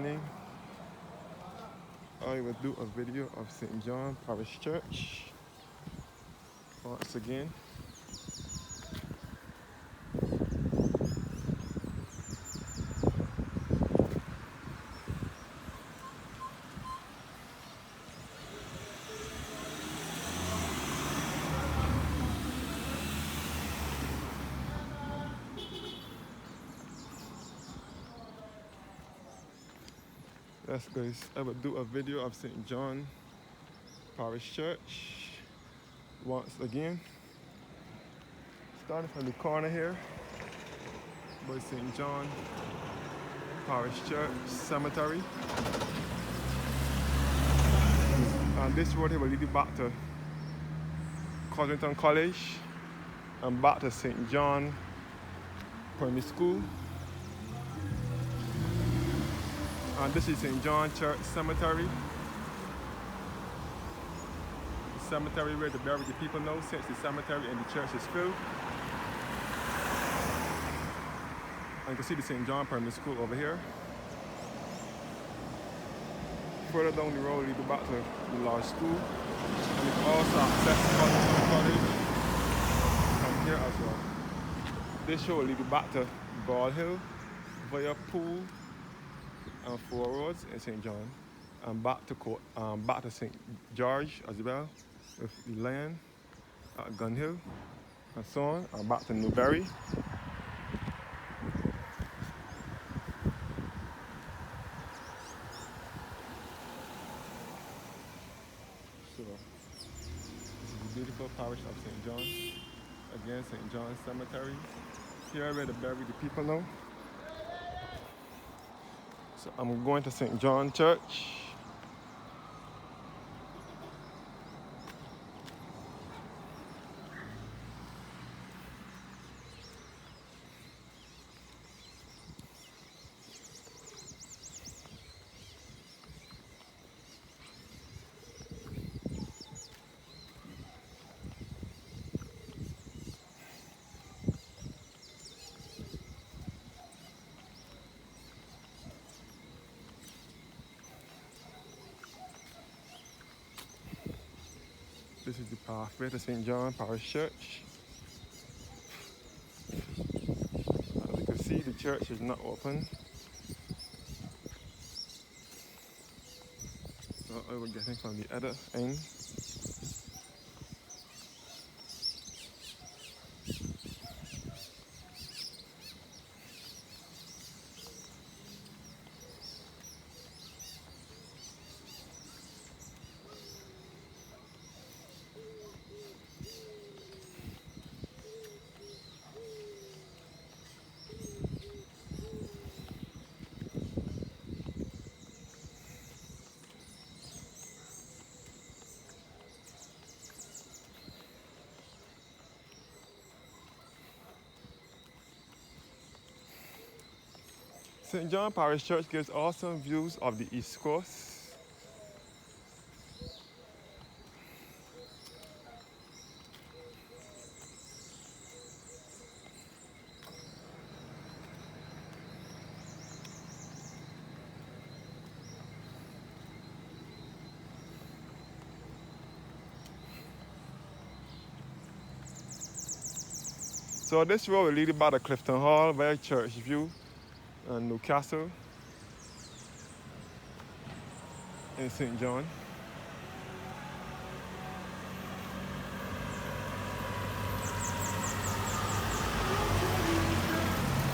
evening. I will do a video of St. John Parish Church once again. Yes guys, I will do a video of St. John Parish Church once again. Starting from the corner here by St. John Parish Church Cemetery. And this road here will lead you back to Cosington College and back to St. John Primary School. And this is St. John Church Cemetery. The cemetery where the bury the people now, since the cemetery and the church is filled. And you can see the St. John Primary School over here. Further down the road, lead you back to the large school. And you can also access Cosington College from here as well. This road will lead you back to Ball Hill via Pool and Four Roads in St. John, and back to St. George as well, with the Lion at Gun Hill, and so on, and back to Newberry. So, this is the beautiful parish of St. John. Again, St. John's Cemetery. Here where they bury the people now. So I'm going to St. John Church. This is the pathway to St. John Parish Church. As you can see, the church is not open. So I will get in from the other end. St. John Parish Church gives awesome views of the East Coast. So this road will lead you by the Clifton Hall via Church View and Newcastle in St. John.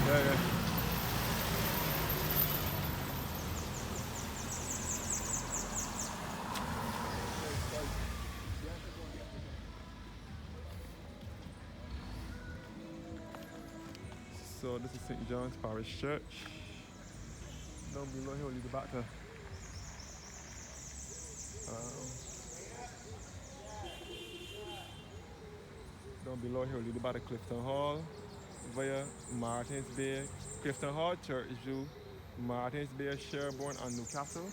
Yeah. So this is St. John's Parish Church. Down below here, we'll lead you back to Clifton Hall via Martins Bay, Clifton Hall, Church View, Martins Bay, Sherborne, and Newcastle.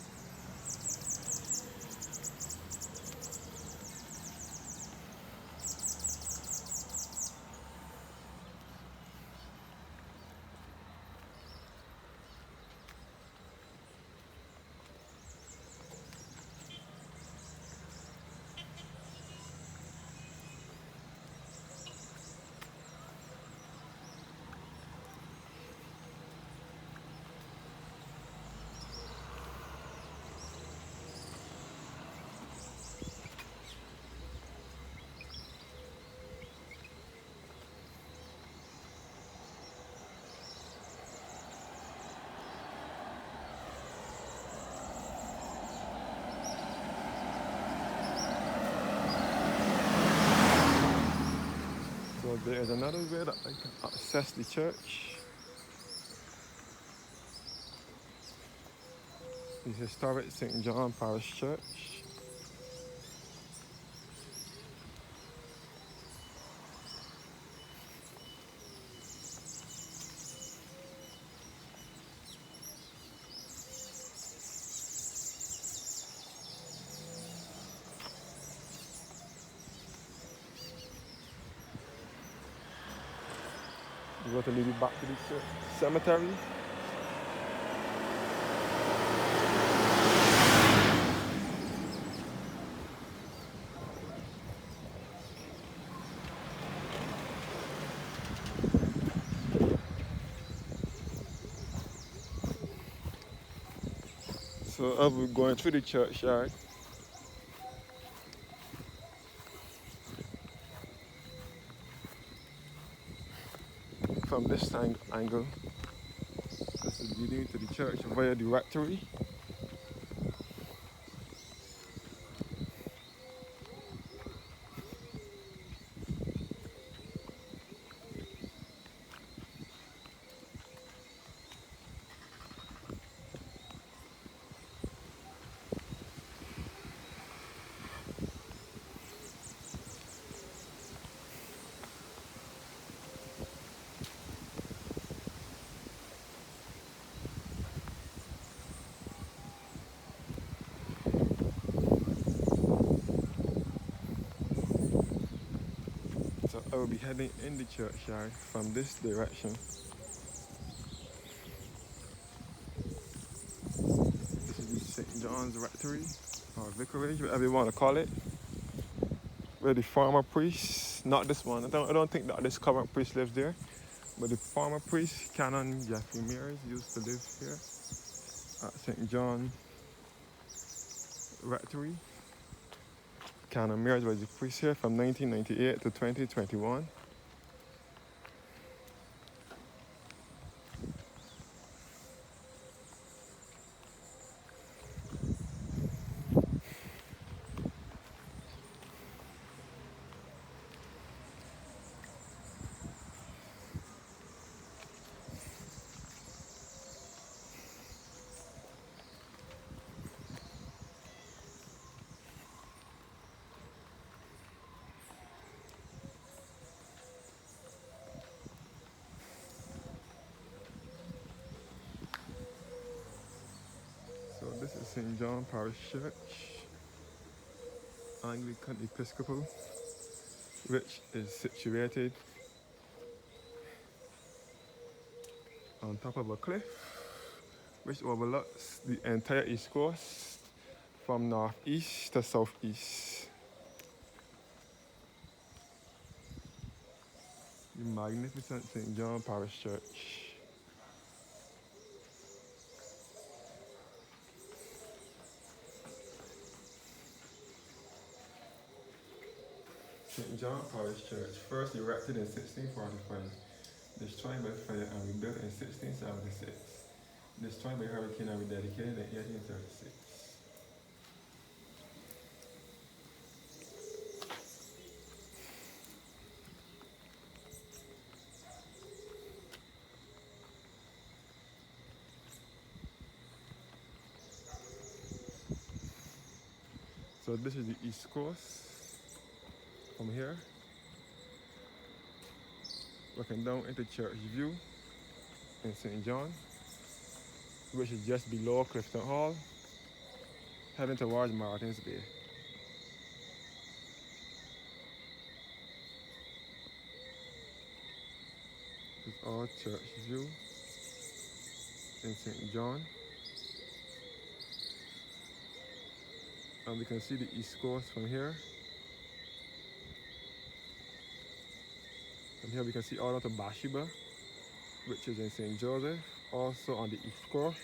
there is another way that I can access the church. The historic St. John Parish Church. You want to lead it back to the cemetery. So I'll be going through the churchyard. From this angle, this is leading to the church via the rectory. So I will be heading in the churchyard from this direction. This is the St. John's Rectory, or Vicarage, whatever you want to call it. Where the former priest, not this one, I don't think that this current priest lives there, but the former priest, Canon Jeffrey Mears, used to live here at St. John Rectory. Canon Mears was the priest here from 1998 to 2021. So this is St. John Parish Church, Anglican Episcopal, which is situated on top of a cliff, which overlooks the entire East Coast from northeast to southeast. The magnificent St. John Parish Church. St. John Parish Church, first erected in 1645, destroyed by fire and rebuilt in 1676, destroyed by hurricane and rededicated in 1836. So this is the East Coast from here, looking down into Church View in St. John, which is just below Clifton Hall, heading towards Martins Bay. This is all Church View in St. John. And we can see the East Coast from here. From here we can see all out to Bathsheba, which is in St. Joseph, also on the East Coast.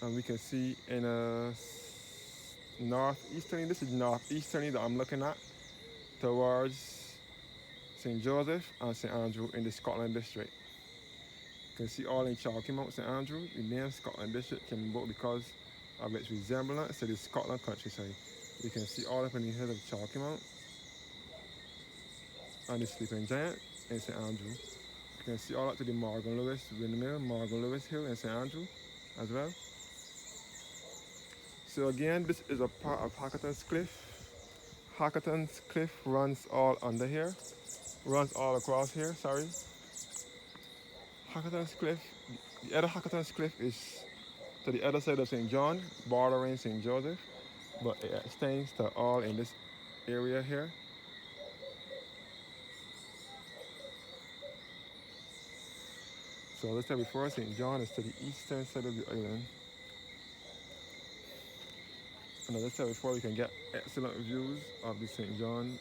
And we can see in a northeasterly, this is northeasterly that I'm looking at, towards St. Joseph and St. Andrew in the Scotland district. You can see all in Chalky Mount St. Andrew. The name Scotland district came about because of its resemblance to the Scotland countryside. You can see all up in the hill of Chalky Mount and the Sleeping Giant in St. Andrew. You can see all up to the Morgan Lewis Windmill, Morgan Lewis Hill in St. Andrew as well. So again, this is a part of Hackerton's Cliff. Hackerton's Cliff runs all under here, runs all across here, sorry. Hackerton's Cliff, the other Hackerton's Cliff is to the other side of St. John, bordering St. Joseph, but it extends to all in this area here. So let's say before St. John is to the eastern side of the island. And as I said before, we can get excellent views of the St. John,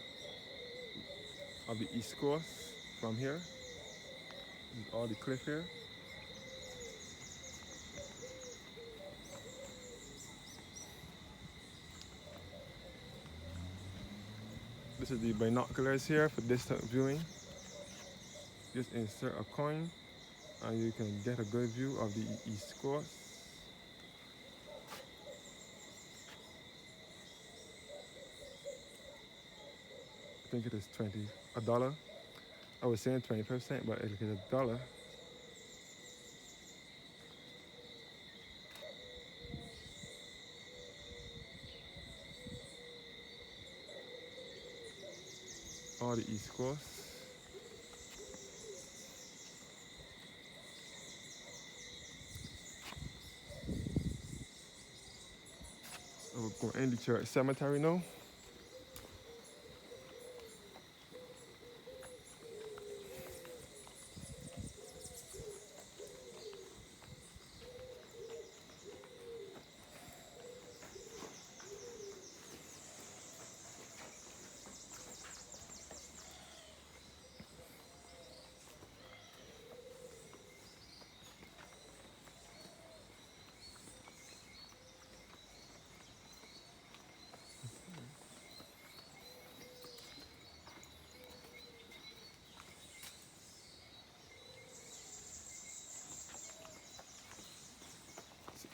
of the east coast from here. This is all the cliff here. This is the binoculars here for distant viewing. Just insert a coin and you can get a good view of the east coast. I think it is $20. I was saying 20%, but it is $1. All the east coast. We're going in the church cemetery now.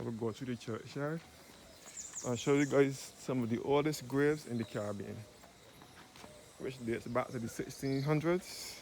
I will go to the churchyard. I'll show you guys some of the oldest graves in the Caribbean, which dates back to the 1600s.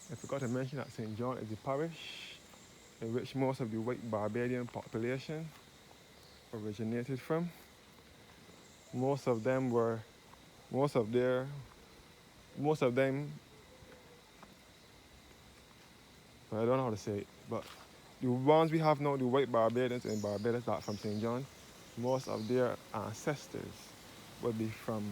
I forgot to mention that St. John is the parish in which most of the white Barbadian population originated from. Most of them, I don't know how to say it, but the ones we have now, the white Barbadians in Barbados that are from St. John, most of their ancestors would be from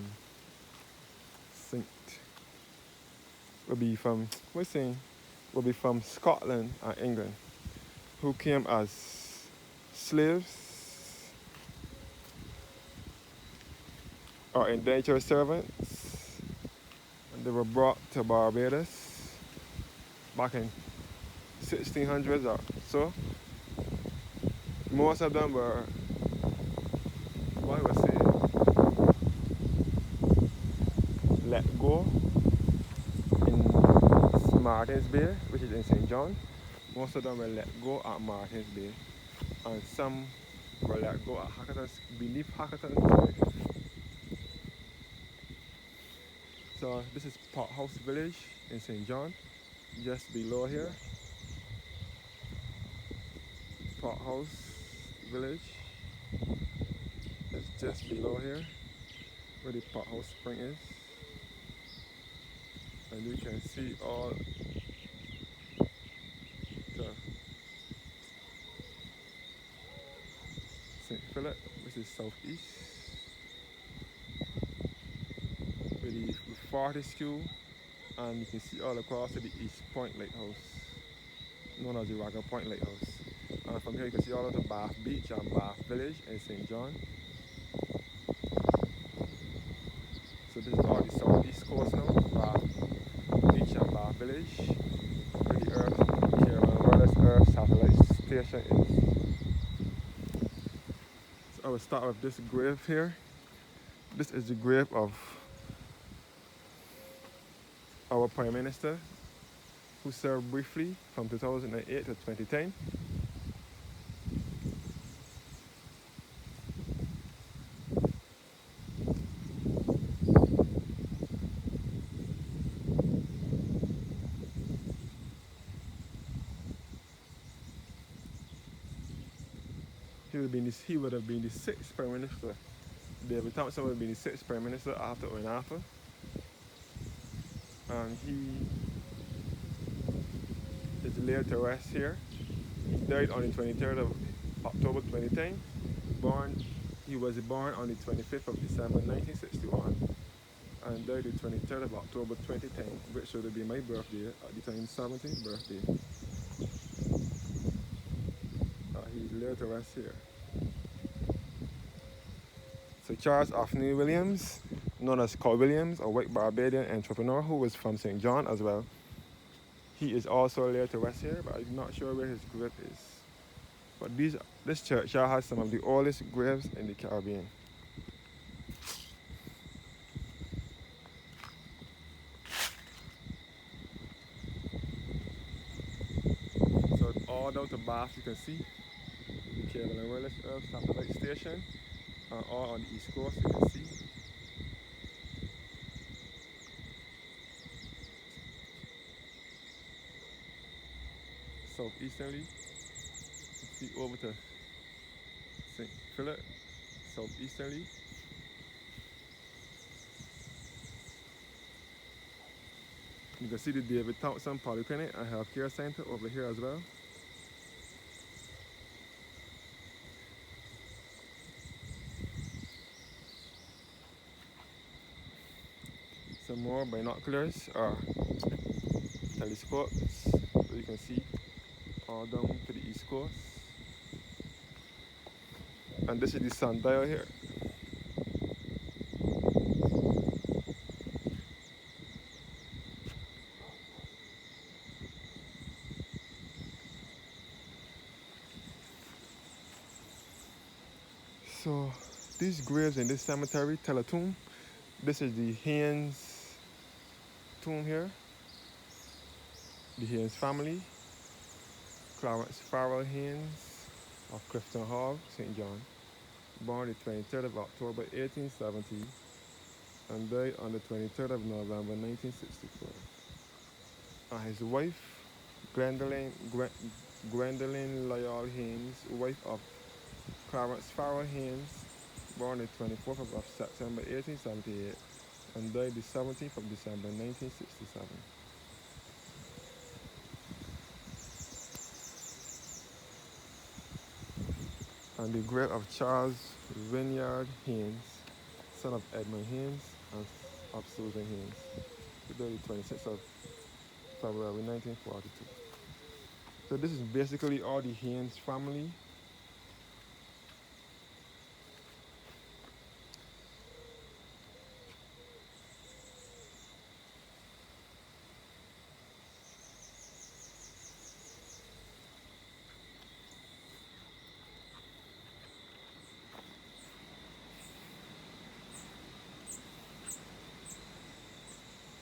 Scotland and England, who came as slaves or indentured servants, and they were brought to Barbados back in 1600s or so. Most of them were, what I was saying, let go in Martin's Bay, which is in St. John. Most of them were let go at Martin's Bay, and some were let go at beneath Hackerton's Cliff. So this is Pot House Village in St. John, just below here. Pot House Village is just below here, where the Pot House Spring is. And you can see all the St. Philip, which This is southeast. With the Fortescue, and you can see all across to the East Point Lighthouse, known as the Ragga Point Lighthouse. And from here you can see all of the Bath Beach and Bath Village in St. John. So this is all the southeast coast now, Bath Beach and Bath Village, where the wireless Earth satellite station is. So I will start with this grave here. This is the grave of our Prime Minister, who served briefly from 2008 to 2010. He would have been the sixth Prime Minister. David Thompson would have been the sixth Prime Minister after Owen Arthur. And he is laid to rest here. He died on the 23rd of October 2010. He was born on the 25th of December 1961 and died the 23rd of October 2010, which should have been my birthday, at the time 17th birthday. He's laid to rest here. So Charles Anthony Williams, known as Carl Williams, a white Barbadian entrepreneur who was from St. John as well. He is also laid to rest here, but I'm not sure where his grave is. But this church has some of the oldest graves in the Caribbean. So all down to Bath, you can see the Cable and Wireless Earth satellite station. All on the east coast, you can see. Southeasterly, you can see over to St. Philip, southeasterly. You can see the David Thompson Polyclinic and Healthcare Center over here as well. Some more binoculars or telescopes, so you can see all down to the east coast. And this is the sundial here. So these graves in this cemetery tell a tomb. This is the Haynes tomb here. The Haynes family. Clarence Farrell Haynes of Clifton Hall, St. John. Born the 23rd of October 1870 and died on the 23rd of November 1964. And his wife, Gwendolyn Loyal Haynes, wife of Clarence Farrell Haynes, born the 24th of September 1878 and died the 17th of December 1967. And the grave of Charles Wynyard Haynes, son of Edmund Haynes and of Susan Haynes, who died the 26th of February 1942. So this is basically all the Haynes family.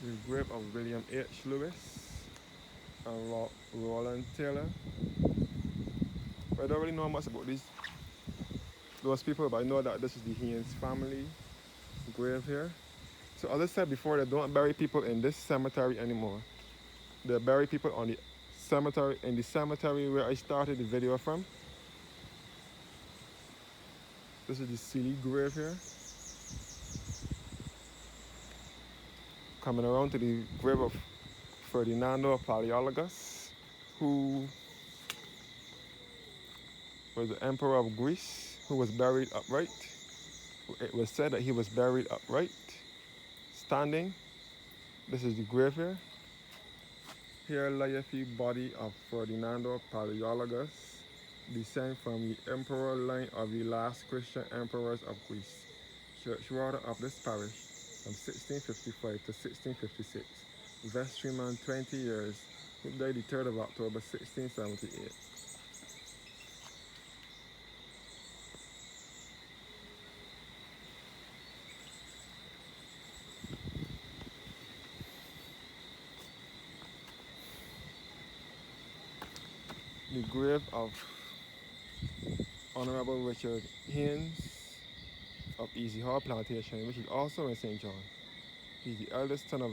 The grave of William H. Lewis and Roland Taylor. I don't really know much about those people, but I know that this is the Haynes family grave here. So as I said before, they don't bury people in this cemetery anymore. They bury people in the cemetery where I started the video from. This is the Sealy grave here. Coming around to the grave of Ferdinando Palaiologos, who was the emperor of Greece, who was buried upright. It was said that he was buried upright, standing. This is the grave here. Here lieth the body of Ferdinando Palaeologus, descend from the emperor line of the last Christian emperors of Greece, churchwarden of this parish from 1655 to 1656, vestryman 20 years, who died the 3rd of October 1678. The grave of Honorable Richard Haynes of Easy Hall Plantation, which is also in St. John. He's the eldest son of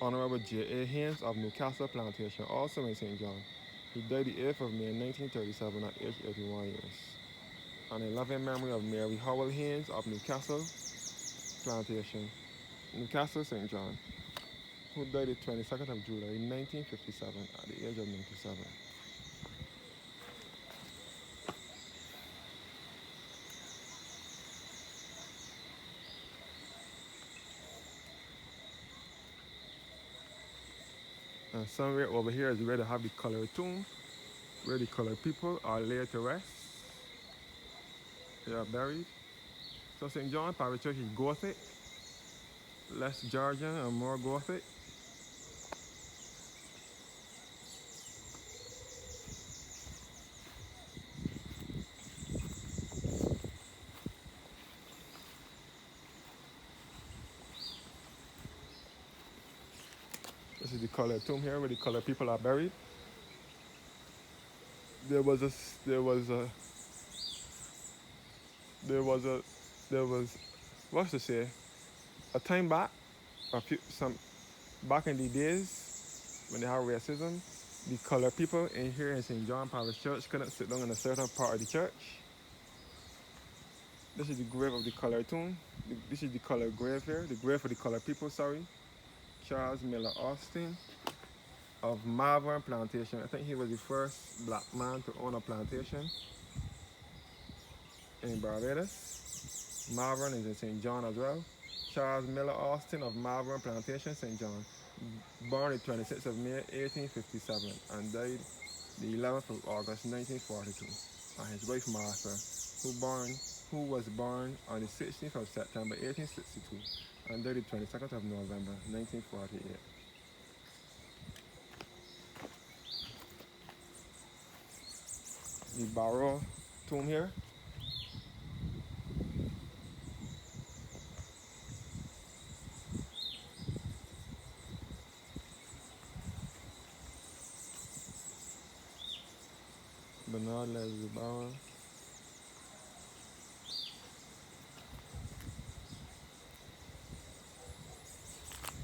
Honorable J.A. Haynes of Newcastle Plantation, also in St. John. He died the 8th of May 1937 at age 81 years. And in loving memory of Mary Howell Haynes of Newcastle Plantation, Newcastle, St. John, who died the 22nd of July 1957 at the age of 97. And somewhere over here is where they have the colored tomb, where the colored people are laid to rest. They are buried. So St. John Parish Church is Gothic, less Georgian and more Gothic. This is the colored tomb here where the colored people are buried. There was what's to say, a time back, back in the days when they had racism, the colored people in here in St. John Parish Church couldn't sit down in a certain part of the church. This is the grave of the colored tomb. This is the colored grave here, the grave for the colored people, sorry. Charles Miller Austin of Malvern Plantation. I think he was the first black man to own a plantation in Barbados. Malvern is in St. John as well. Charles Miller Austin of Malvern Plantation, St. John, born the 26th of May 1857 and died the 11th of August 1942. And his wife Martha, who was born on the 16th of September 1862 and died the 22nd of November 1948. The Barrow tomb here. Bernard Leslie Barrow.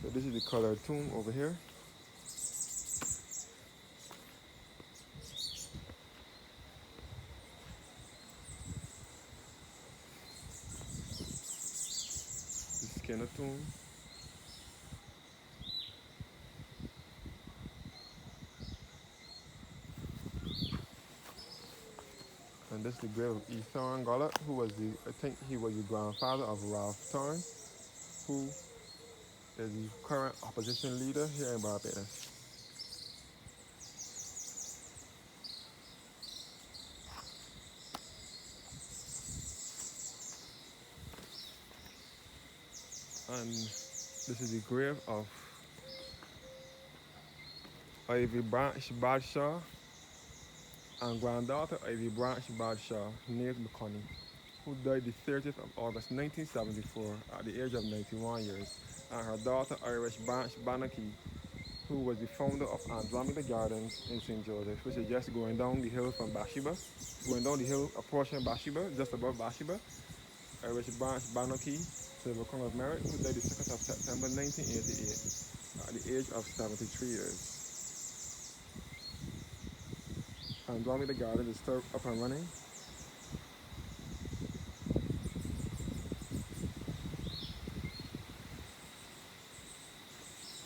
So this is the colored tomb over here. Skinner tomb. And this is the grave of E. Thorne Gollett, who was I think he was the grandfather of Ralph Thorne, who is the current opposition leader here in Barbados. And this is the grave of Ivy Branch Bradshaw and granddaughter Ivy Branch Bradshaw, Nate McConney, who died the 30th of August 1974 at the age of 91 years, and her daughter Irish Branch Bannocky, who was the founder of Andromeda Gardens in St. Joseph, which is just going down the hill from Bathsheba, going down the hill, a portion of Bathsheba, just above Bathsheba. Irish Branch Bannocky, Silver Crown of Merit, who died the 2nd of September 1988 at the age of 73 years. Andromeda Garden is still up and running.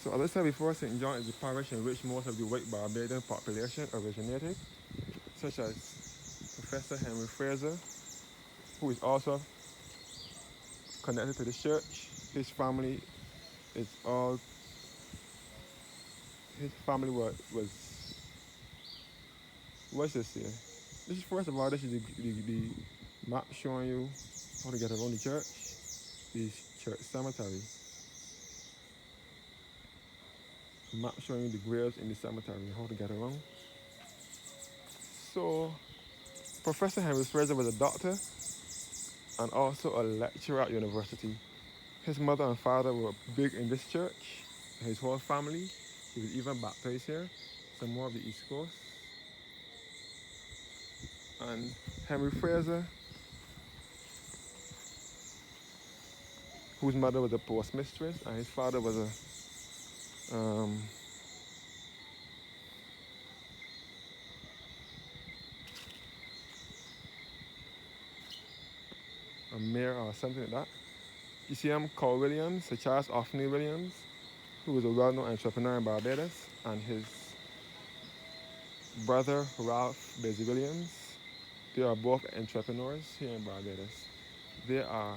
So as I said before, St. John is the parish in which most of the white Barbadian population originated, such as Professor Henry Fraser, who is also connected to the church. His family is all, his family was what's this here? This is, first of all, this is the map showing you how to get around the church. This church cemetery. Map showing you the graves in the cemetery, how to get around. So, Professor Henry Fraser was a doctor and also a lecturer at university. His mother and father were big in this church. His whole family, he was even baptized here, some more of the East Coast. And Henry Fraser, whose mother was a postmistress, and his father was a mayor or something like that. You see him, Carl Williams, Sir Charles Offney Williams, who was a well-known entrepreneur in Barbados, and his brother, Ralph Busy Williams. They are both entrepreneurs here in Barbados. They are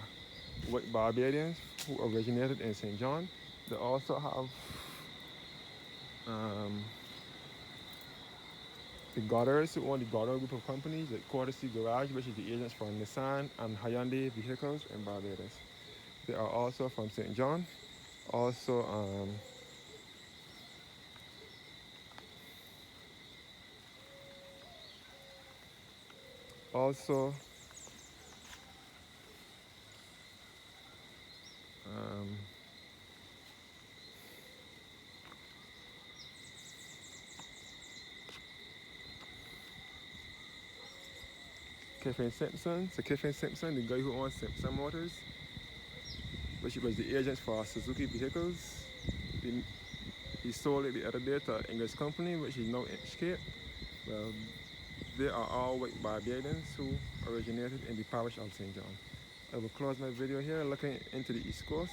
white Barbadians who originated in St. John. They also have the Goddards, who own the Goddard group of companies, like Courtesy Garage, which is the agents for Nissan and Hyundai vehicles in Barbados. They are also from St. John. Also, also, Kiffin Simpson. So Kiffin Simpson, the guy who owns Simpson Motors, which was the agent for Suzuki vehicles. He sold it the other day to an English company, which is now Inchcape. Well, they are all white Barbadians who originated in the parish of St. John. I will close my video here looking into the East Coast,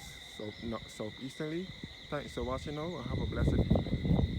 southeasterly. Thanks for watching now and have a blessed evening.